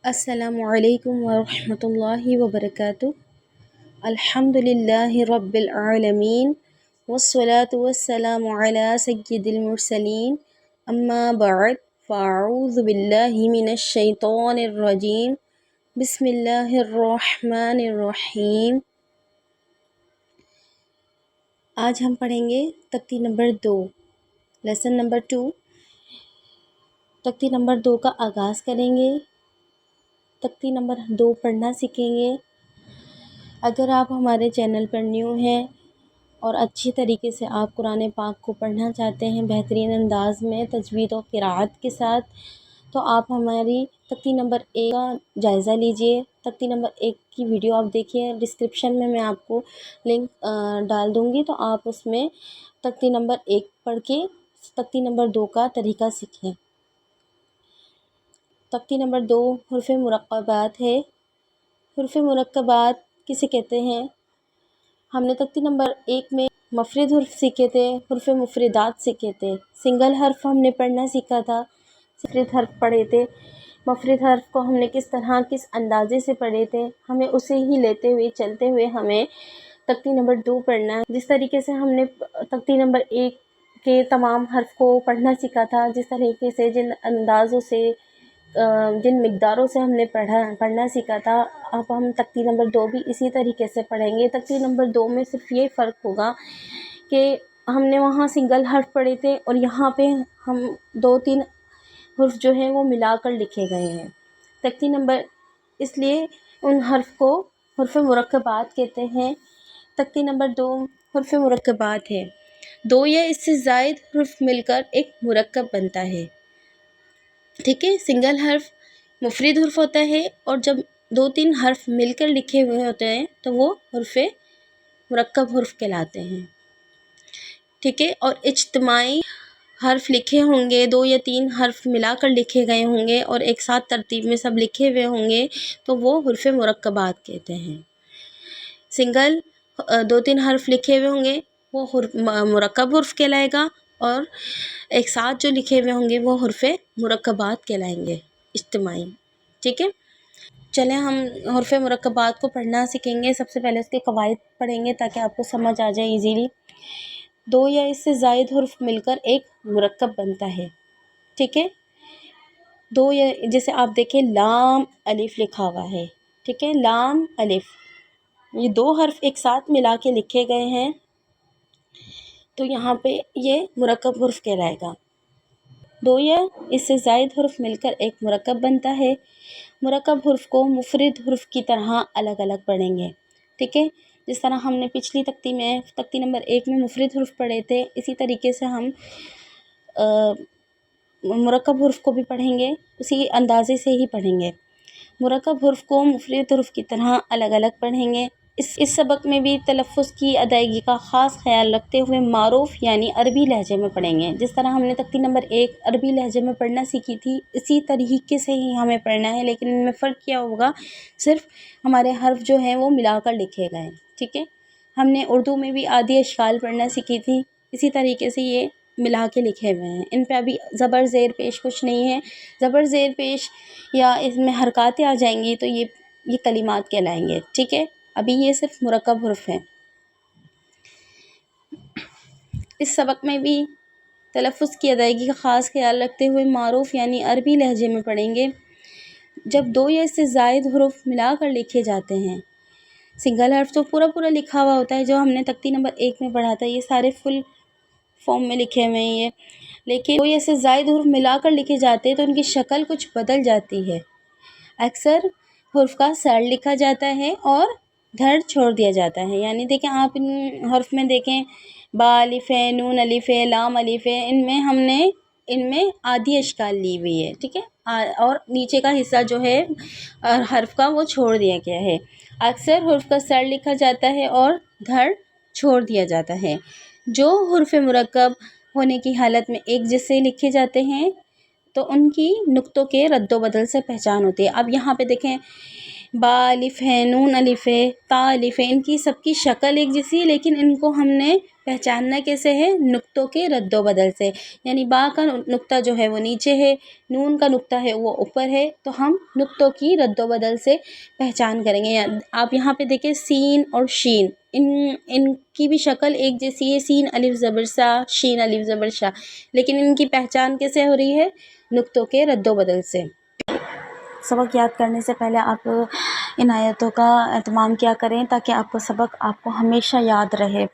السلام علیکم ورحمۃ اللہ وبرکاتہ۔ الحمد للہ رب العالمین والصلاة والسلام علی سید المرسلین، اما بعد فاعوذ باللہ من الشیطان الرجیم، بسم اللہ الرحمن الرحیم۔ آج ہم پڑھیں گے تختی نمبر 2، لیسن نمبر 2۔ تختی نمبر 2 کا آغاز کریں گے، تختی نمبر 2 پڑھنا سیکھیں گے۔ اگر آپ ہمارے چینل پر نیو ہیں اور اچھی طریقے سے آپ قرآن پاک کو پڑھنا چاہتے ہیں بہترین انداز میں تجوید و قراءت کے ساتھ، تو آپ ہماری تختی نمبر 1 کا جائزہ لیجئے۔ تختی نمبر 1 کی ویڈیو آپ دیکھیے، ڈسکرپشن میں آپ کو لنک ڈال دوں گی، تو آپ اس میں تختی نمبر 1 پڑھ کے تختی نمبر 2 کا طریقہ سیکھیں۔ تختی نمبر 2 حروف مرکبات ہے۔ حروف مرکبات کسے کہتے ہیں؟ ہم نے تختی نمبر 1 میں مفرد حرف سیکھے تھے، حروف مفردات سیکھے تھے۔ سنگل حرف ہم نے پڑھنا سیکھا تھا، مفرد حرف پڑھے تھے۔ مفرد حرف کو ہم نے کس طرح کس اندازے سے پڑھے تھے، ہمیں اسے ہی لیتے ہوئے چلتے ہوئے ہمیں تختی نمبر 2 پڑھنا ہے۔ جس طریقے سے ہم نے تختی نمبر 1 کے تمام حرف کو پڑھنا سیکھا تھا، جس طریقے سے جن اندازوں سے جن مقداروں سے ہم نے پڑھنا سیکھا تھا، اب ہم تختی نمبر 2 بھی اسی طریقے سے پڑھیں گے۔ تختی نمبر 2 میں صرف یہ فرق ہوگا کہ ہم نے وہاں سنگل حرف پڑھے تھے اور یہاں پہ ہم 2-3 حرف جو ہیں وہ ملا کر لکھے گئے ہیں۔ تختی نمبر اس لیے ان حرف کو حروف مرکبات کہتے ہیں۔ تختی نمبر 2 حروف مرکبات ہے۔ 2 یا اس سے زائد حرف مل کر ایک مرکب بنتا ہے، ٹھیک ہے۔ سنگل حرف مفرد حرف ہوتا ہے، اور جب 2-3 حرف مل کر لکھے ہوئے ہوتے ہیں تو وہ حروف مرکب حرف کہلاتے ہیں، ٹھیک ہے۔ اور اجتماعی حرف لکھے ہوں گے، 2 یا 3 حرف ملا کر لکھے گئے ہوں گے اور ایک ساتھ ترتیب میں سب لکھے ہوئے ہوں گے تو وہ حروف مرکبات کہتے ہیں۔ سنگل 2-3 حرف لکھے ہوئے ہوں گے وہ مرکب حرف کہلائے گا، اور ایک ساتھ جو لکھے ہوئے ہوں گے وہ حروف مرکبات کہلائیں گے، اجتماعی، ٹھیک ہے۔ چلیں ہم حروف مرکبات کو پڑھنا سیکھیں گے۔ سب سے پہلے اس کے قواعد پڑھیں گے تاکہ آپ کو سمجھ آ جائے ایزیلی۔ 2 یا اس سے زائد حرف مل کر ایک مرکب بنتا ہے، ٹھیک ہے۔ 2 یا جیسے آپ دیکھیں لام الف لکھا ہوا ہے، ٹھیک ہے، لام الف، یہ 2 حرف ایک ساتھ ملا کے لکھے گئے ہیں تو یہاں پہ یہ مرکب حرف کہلائے گا۔ 2 یا اس سے زائد حرف مل کر ایک مرکب بنتا ہے۔ مرکب حرف کو مفرد حرف کی طرح الگ الگ پڑھیں گے، ٹھیک ہے۔ جس طرح ہم نے پچھلی تختی نمبر 1 میں مفرد حرف پڑھے تھے، اسی طریقے سے ہم مرکب حرف کو بھی پڑھیں گے، اسی اندازے سے ہی پڑھیں گے۔ مرکب حرف کو مفرد حرف کی طرح الگ الگ پڑھیں گے۔ اس سبق میں بھی تلفظ کی ادائیگی کا خاص خیال رکھتے ہوئے معروف یعنی عربی لہجے میں پڑھیں گے۔ جس طرح ہم نے تختی نمبر 1 عربی لہجے میں پڑھنا سیکھی تھی، اسی طریقے سے ہی ہمیں پڑھنا ہے، لیکن ان میں فرق کیا ہوگا، صرف ہمارے حرف جو ہیں وہ ملا کر لکھے گئے، ٹھیک ہے۔ ہم نے اردو میں بھی آدھی اشکال پڑھنا سیکھی تھی، اسی طریقے سے یہ ملا کے لکھے ہوئے ہیں۔ ان پہ ابھی زبر زیر پیش کچھ نہیں ہے، زبر زیر پیش یا اس میں حرکاتیں آ جائیں گی تو یہ کلمات کہلائیں گے، ٹھیک ہے۔ ابھی یہ صرف مرکب حرف ہیں۔ اس سبق میں بھی تلفظ کی ادائیگی کا خاص خیال رکھتے ہوئے معروف یعنی عربی لہجے میں پڑھیں گے۔ جب 2 یا اس سے زائد حروف ملا کر لکھے جاتے ہیں، سنگل حرف تو پورا لکھا ہوا ہوتا ہے جو ہم نے تختی نمبر 1 میں پڑھا تھا، یہ سارے فل فارم میں لکھے ہوئے ہیں یہ، لیکن 2 یا اس سے زائد حروف ملا کر لکھے جاتے ہیں تو ان کی شکل کچھ بدل جاتی ہے۔ اکثر حرف کا سر لکھا جاتا ہے اور دھڑ چھوڑ دیا جاتا ہے، یعنی دیکھیں آپ ان حرف میں دیکھیں با الف ہے، نون الف ہے، لام الف ہے، ان میں آدھی اشکال لی ہوئی ہے، ٹھیک ہے، اور نیچے کا حصہ جو ہے حرف کا وہ چھوڑ دیا گیا ہے۔ اکثر حرف کا سر لکھا جاتا ہے اور دھڑ چھوڑ دیا جاتا ہے۔ جو حرف مرکب ہونے کی حالت میں ایک جیسے لکھے جاتے ہیں تو ان کی نقطوں کے رد و بدل سے پہچان ہوتی ہے۔ اب یہاں پہ دیکھیں با الف ہے، نون الف ہے، تا الف ہے، ان کی سب کی شکل ایک جیسی ہے، لیکن ان کو ہم نے پہچاننا کیسے ہے؟ نقطوں کے رد و بدل سے. یعنی با کا نقطہ جو ہے وہ نیچے ہے، نون کا نقطہ ہے وہ اوپر ہے، تو ہم نقطوں کی رد و بدل سے پہچان کریں گے. آپ یہاں پہ دیکھیں سین اور شین، ان کی بھی شکل ایک جیسی ہے، سین الف زبر سا، شین الف زبر شا، لیکن ان کی پہچان کیسے ہو رہی ہے؟ نقطوں کے رد و بدل سے. سبق یاد کرنے سے پہلے آپ ان آیتوں کا اہتمام کیا کریں تاکہ آپ کو سبق آپ کو ہمیشہ یاد رہے.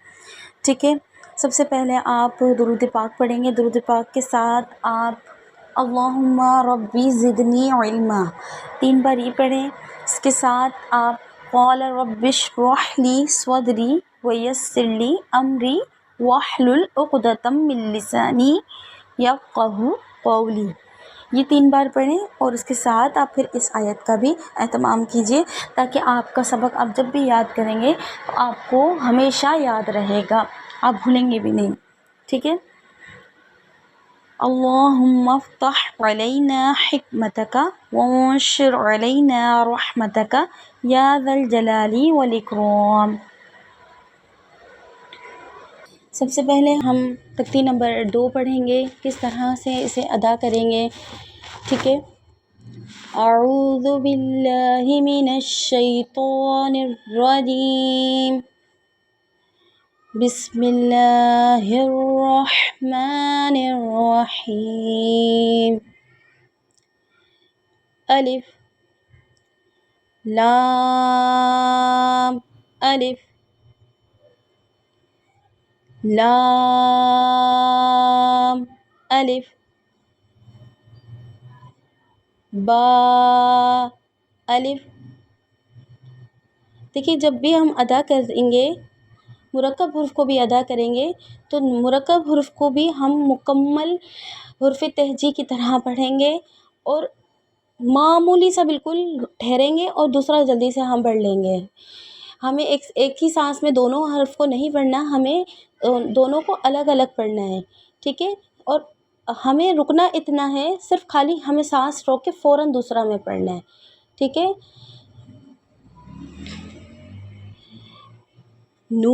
ٹھیک ہے، سب سے پہلے آپ درود پاک پڑھیں گے. درود پاک کے ساتھ آپ اللہم ربی زدنی علما 3 بار یہ پڑھیں. اس کے ساتھ آپ قال رب اشرح لی صدری ویسر لی امری واحلل عقدۃ من لسانی یفقہوا قولی، یہ 3 بار پڑھیں. اور اس کے ساتھ آپ پھر اس آیت کا بھی اہتمام کیجیے تاکہ آپ کا سبق آپ جب بھی یاد کریں گے تو آپ کو ہمیشہ یاد رہے گا، آپ بھولیں گے بھی نہیں. ٹھیک ہے، اللہم افتح علینا حکمتک وانشر علینا رحمتک یا ذا الجلال والاکرام. سب سے پہلے ہم تختی نمبر 2 پڑھیں گے، کس طرح سے اسے ادا کریں گے. ٹھیک ہے، اعوذ باللہ من الشیطان الرجیم، بسم اللہ الرحمن الرحیم. الف لام الف لام الف با الف. دیکھیے جب بھی ہم ادا کریں گے، مرکب حرف کو بھی ادا کریں گے، تو مرکب حرف کو بھی ہم مکمل حرف تہجی کی طرح پڑھیں گے، اور معمولی سا بالکل ٹھہریں گے اور دوسرا جلدی سے ہم پڑھ لیں گے. ہمیں ایک ہی سانس میں دونوں حرف کو نہیں پڑھنا، ہمیں دونوں کو الگ الگ پڑھنا ہے. ٹھیک ہے، اور ہمیں رکنا اتنا ہے، صرف خالی ہمیں سانس روک کے فوراً دوسرا میں پڑھنا ہے. ٹھیک ہے، نون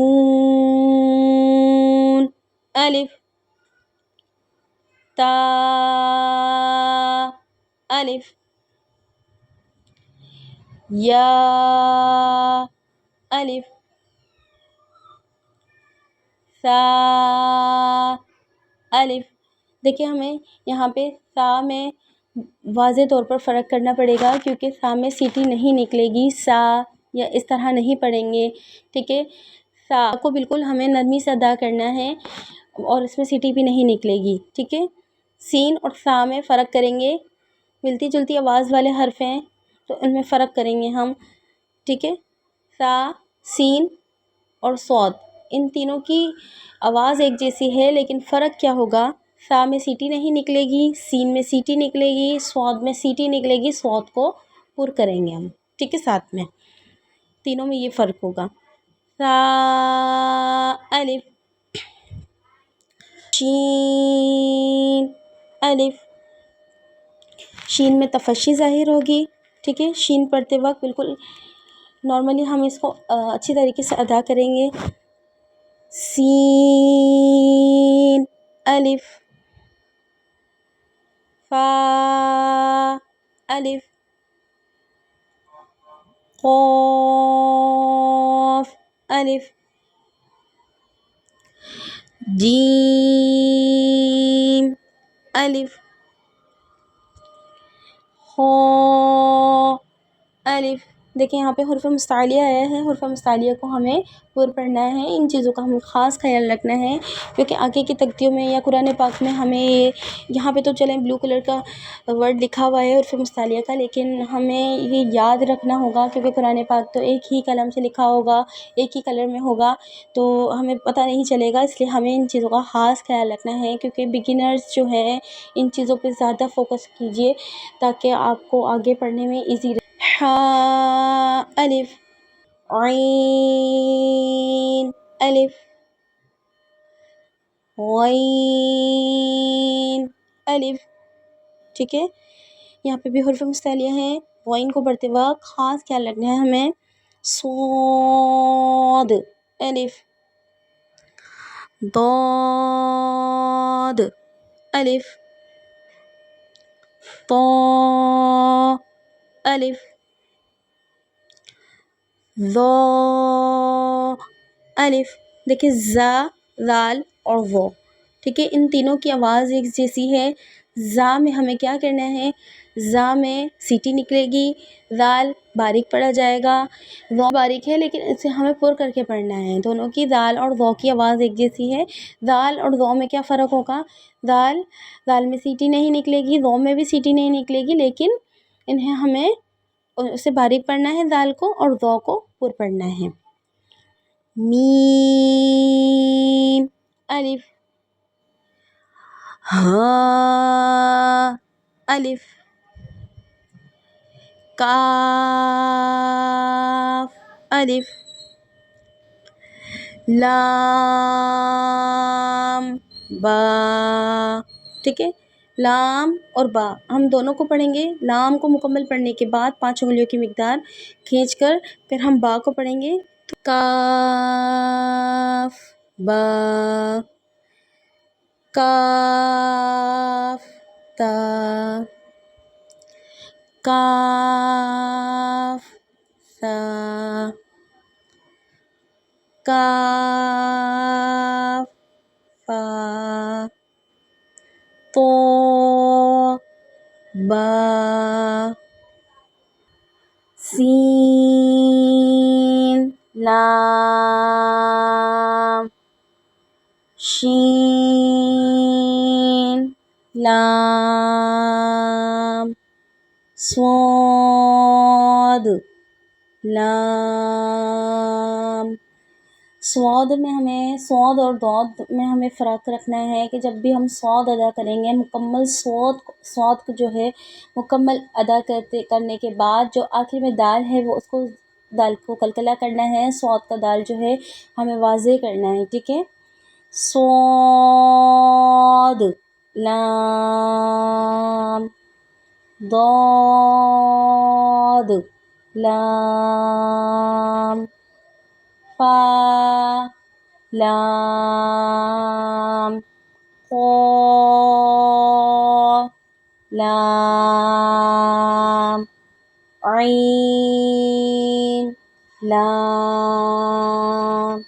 الف تا الف یا الف سا الف. دیکھیں ہمیں یہاں پہ سا میں واضح طور پر فرق کرنا پڑے گا، کیونکہ سا میں سیٹی نہیں نکلے گی، سا یا اس طرح نہیں پڑھیں گے. ٹھیک ہے، سا کو بالکل ہمیں نرمی سے ادا کرنا ہے اور اس میں سیٹی بھی نہیں نکلے گی. ٹھیک ہے، سین اور سا میں فرق کریں گے، ملتی جلتی آواز والے حرف ہیں تو ان میں فرق کریں گے ہم. ٹھیک ہے، سا، سین اور صاد، ان تینوں کی آواز ایک جیسی ہے، لیکن فرق کیا ہوگا؟ سا میں سیٹی نہیں نکلے گی، سین میں سیٹی نکلے گی، صاد میں سیٹی نکلے گی. صاد کو پر کریں گے ہم. ٹھیک ہے، ساتھ میں تینوں میں یہ فرق ہوگا. سا الف شین الف. شین میں تفشی ظاہر ہوگی. ٹھیک ہے، شین پڑھتے وقت بالکل نارملی ہم اس کو اچھی طریقے سے ادا کریں گے. سین الف فا الف قاف الف جیم الف خا الف. دیکھیں یہاں پہ حرف مستعلیہ آیا ہے، حرف مستعلیہ کو ہمیں پر پڑھنا ہے. ان چیزوں کا ہمیں خاص خیال رکھنا ہے، کیونکہ آگے کی تختیوں میں یا قرآن پاک میں ہمیں یہاں پہ تو چلیں بلو کلر کا ورڈ لکھا ہوا ہے حرف مستعلیہ کا، لیکن ہمیں یہ یاد رکھنا ہوگا کیونکہ قرآن پاک تو ایک ہی قلم سے لکھا ہوگا، ایک ہی کلر میں ہوگا، تو ہمیں پتہ نہیں چلے گا. اس لیے ہمیں ان چیزوں کا خاص خیال رکھنا ہے، کیونکہ بگنرز جو ہیں ان چیزوں پہ زیادہ فوکس کیجیے تاکہ آپ کو آگے پڑھنے میں ایزی رہے. ہا الف عین الف غین الف. ٹھیک ہے، یہاں پہ بھی حرف مستعلیہ ہیں. غین کو پڑھتے وقت خاص خیال رکھنا ہے ہمیں. صاد الف، ضاد الف، طا الف، ذا الف. دیکھیں زا، ذال اور ذو، ٹھیک ہے، ان تینوں کی آواز ایک جیسی ہے. زا میں ہمیں کیا کرنا ہے، زا میں سیٹی نکلے گی، ذال باریک پڑھا جائے گا، ذو باریک ہے لیکن اسے ہمیں پر کر کے پڑھنا ہے. دونوں کی ذال اور ذو کی آواز ایک جیسی ہے. ذال اور ذو میں کیا فرق ہوگا، ذال میں سیٹی نہیں نکلے گی، ذو میں بھی سیٹی نہیں نکلے گی، لیکن انہیں ہمیں اسے باریک پڑھنا ہے ذال کو، اور ذو کو پر پڑھنا ہے. میم الف، ہاء الف، کاف الف، لام با. ٹھیک ہے، لام اور با ہم دونوں کو پڑھیں گے. لام کو مکمل پڑھنے کے بعد 5 انگلیوں کی مقدار کھینچ کر پھر ہم با کو پڑھیں گے. کاف با، کاف تا، کاف ثا، کاف فا، طا با، سین لام، شین لام، صاد لام. صاد میں ہمیں، صاد اور ضاد میں ہمیں فرق رکھنا ہے کہ جب بھی ہم صاد ادا کریں گے، مکمل صاد کو جو ہے مکمل ادا کرنے کے بعد جو آخر میں دال ہے وہ اس کو، دال کو قلقلہ کرنا ہے. صاد کا دال جو ہے ہمیں واضح کرنا ہے. ٹھیک ہے، صاد لام، ضاد لام، فا لام، قاف لام، عین لام،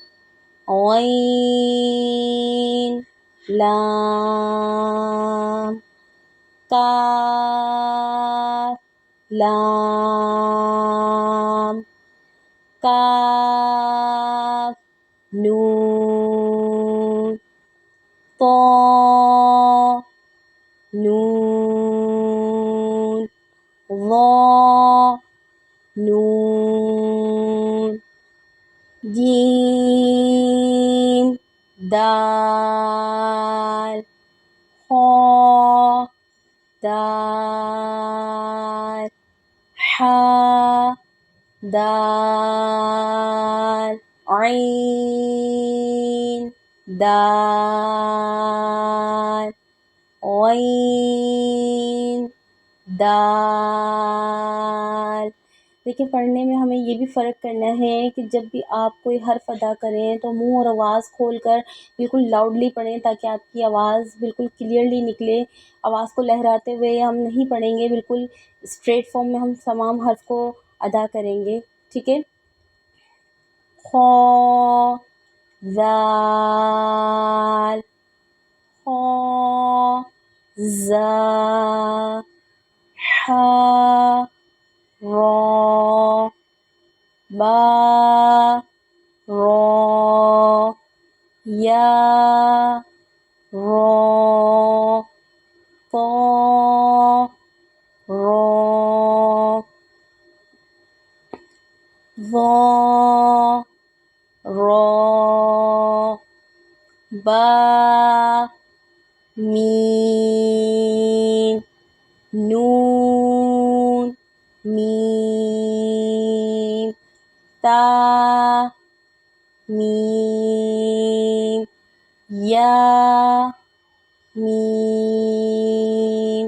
غین لام، کاف لام، کاف نون، طا نون، ظا نون، جیم دال، خا دال، حا دال، عین دال، غین دال. دیکھیں پڑھنے میں ہمیں یہ بھی فرق کرنا ہے کہ جب بھی آپ کوئی حرف ادا کریں تو منہ اور آواز کھول کر بالکل لاؤڈلی پڑھیں تاکہ آپ کی آواز بالکل کلیئرلی نکلے. آواز کو لہراتے ہوئے ہم نہیں پڑھیں گے، بالکل اسٹریٹ فارم میں ہم تمام حرف کو ادا کریں گے. ٹھیک ہے، خا زال، خا زا، حا را، با را، یا را، طا را، ظا را، با میم، نون میم، تا میم، یا میم،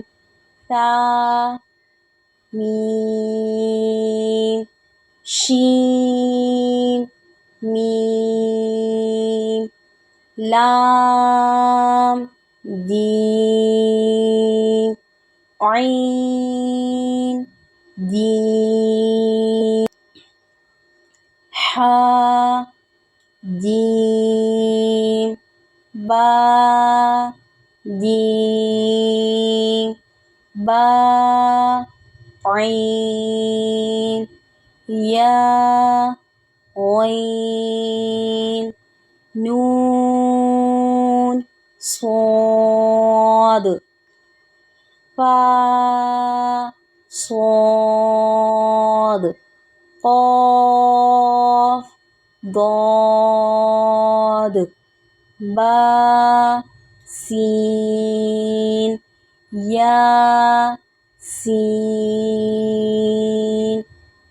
ثا میم. لام دیم عین دیم حا جیم با جیم با عین یا غین نون صاد فا صاد قاف ضاد با سین یا سین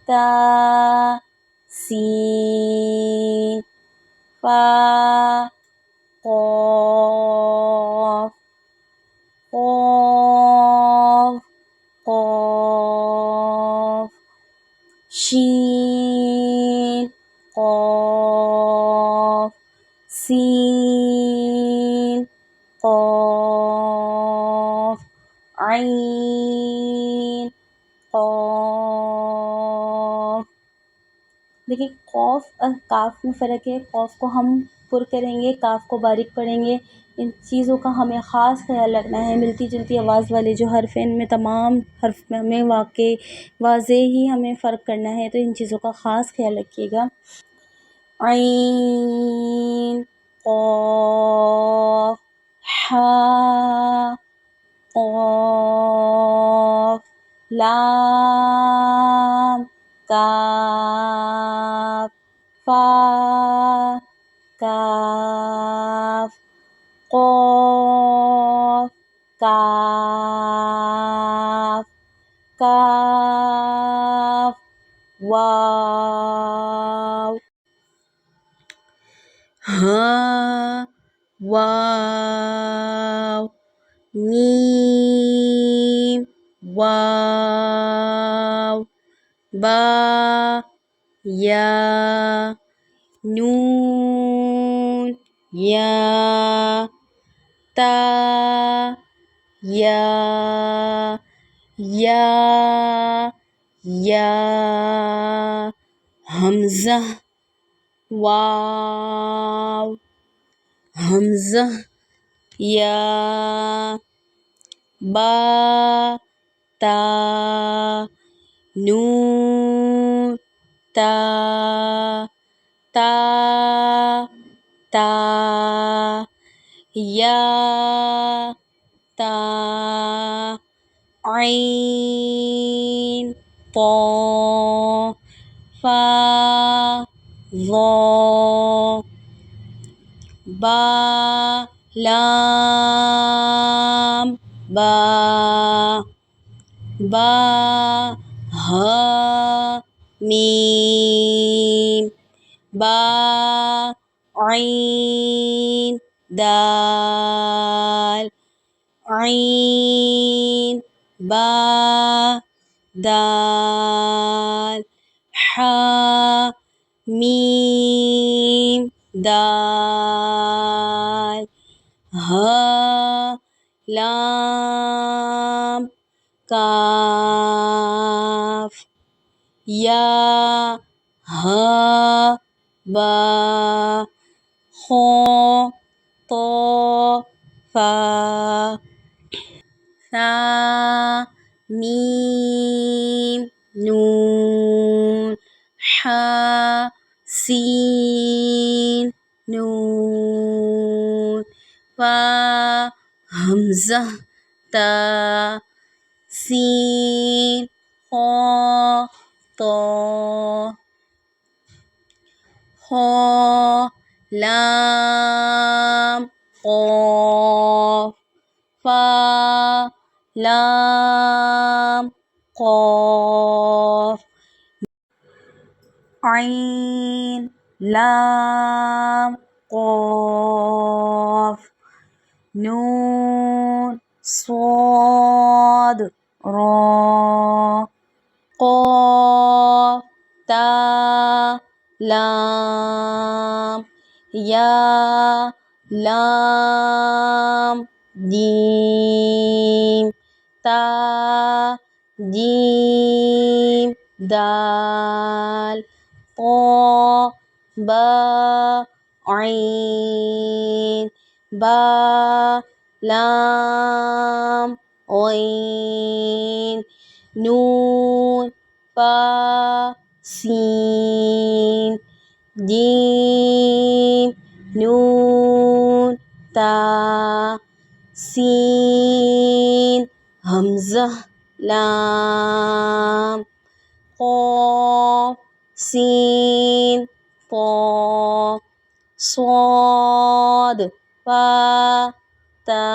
تا سین فا قاف قاف قاف شین قاف سین قاف عین قاف. دیکھیں قوف اور کاف میں فرق ہے. قوف کو ہم پر کریں گے، کاف کو باریک پڑھیں گے. ان چیزوں کا ہمیں خاص خیال رکھنا ہے. ملتی جلتی آواز والے جو حرف ہیں ان میں تمام حرف میں ہمیں واضح ہی ہمیں فرق کرنا ہے، تو ان چیزوں کا خاص خیال رکھیے گا. عین قاف حا قاف لام کاف فا کاف قاف کاف کاف واو ہاء واو میم واو با یا نون یا تا یا حمزہ واو حمزہ یا با تا نون تا تا تا یا تا عین طا فا ظا با لام با ہا میم با عین دال عین با دال حا میم دال ہا لام کاف یا ہا با خا طا فا ثا میم نون حا سین نون فا حمزہ تا سین خا طا خا لام قاف فا لام قاف عین لام قاف نون صاد را قاف تا لام یا لام جیم تا جیم دال طا با عین با لام غین نون فا سین جیم نون تا سین حمزہ لام قاف سین طا صاد فا تا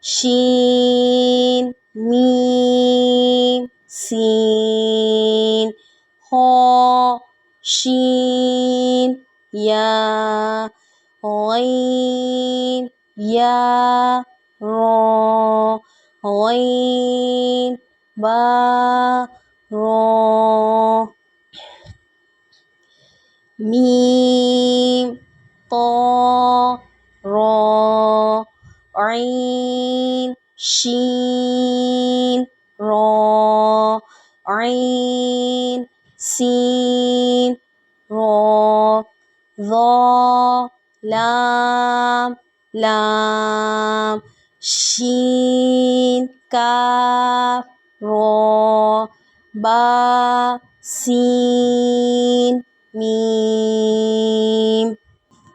شین میم سین خا شین یا غین یا را غین با را میم طا را عین شین را عین سین را ظا لام لام شین کاف را با سین میم۔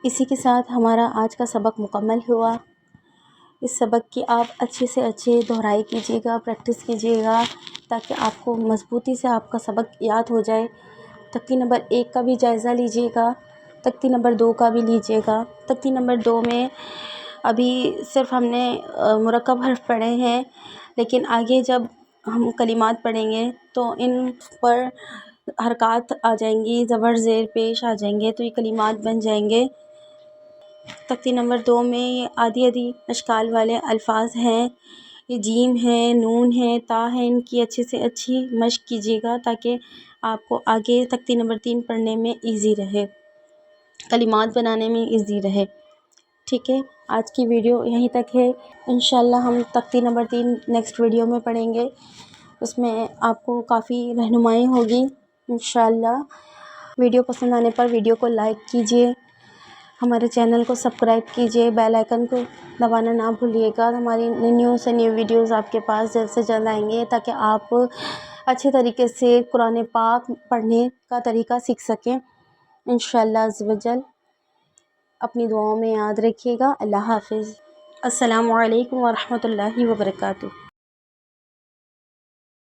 اسی کے ساتھ ہمارا آج کا سبق مکمل ہوا۔ اس سبق کی آپ اچھے سے اچھے دہرائی کیجیے گا، پریکٹس کیجیے گا تاکہ آپ کو مضبوطی سے آپ کا سبق یاد ہو جائے۔ تختی نمبر 1 کا بھی جائزہ لیجیے گا، تختی نمبر 2 کا بھی لیجیے گا۔ تختی نمبر 2 میں ابھی صرف ہم نے مرکب حرف پڑھے ہیں، لیکن آگے جب ہم کلمات پڑھیں گے تو ان پر حرکات آ جائیں گی، زبر زیر پیش آ جائیں گے، تو یہ کلمات بن جائیں گے۔ تختی نمبر 2 میں یہ آدھی آدھی اشکال والے الفاظ ہیں، یہ جیم ہے، نون ہے، تا ہے، ان کی اچھے سے اچھی مشق کیجیے گا تاکہ آپ کو آگے تختی نمبر 3 پڑھنے میں ایزی رہے، کلمات بنانے میں ایزی رہے۔ ٹھیک ہے، آج کی ویڈیو یہیں تک ہے۔ انشاءاللہ ہم تختی نمبر 3 نیکسٹ ویڈیو میں پڑھیں گے، اس میں آپ کو کافی رہنمائی ہوگی انشاءاللہ۔ ویڈیو پسند آنے پر ویڈیو کو لائک کیجیے، ہمارے چینل کو سبسکرائب کیجیے، بیل آئیکن کو دبانا نہ بھولیے گا۔ ہماری نیو سے نیو ویڈیوز آپ کے پاس جلد سے جلد آئیں گے تاکہ آپ اچھے طریقے سے قرآن پاک پڑھنے کا طریقہ سیکھ سکیں انشاءاللہ عز و جل۔ اپنی دعاؤں میں یاد رکھیے گا۔ اللہ حافظ۔ السلام علیکم ورحمۃ اللہ وبرکاتہ۔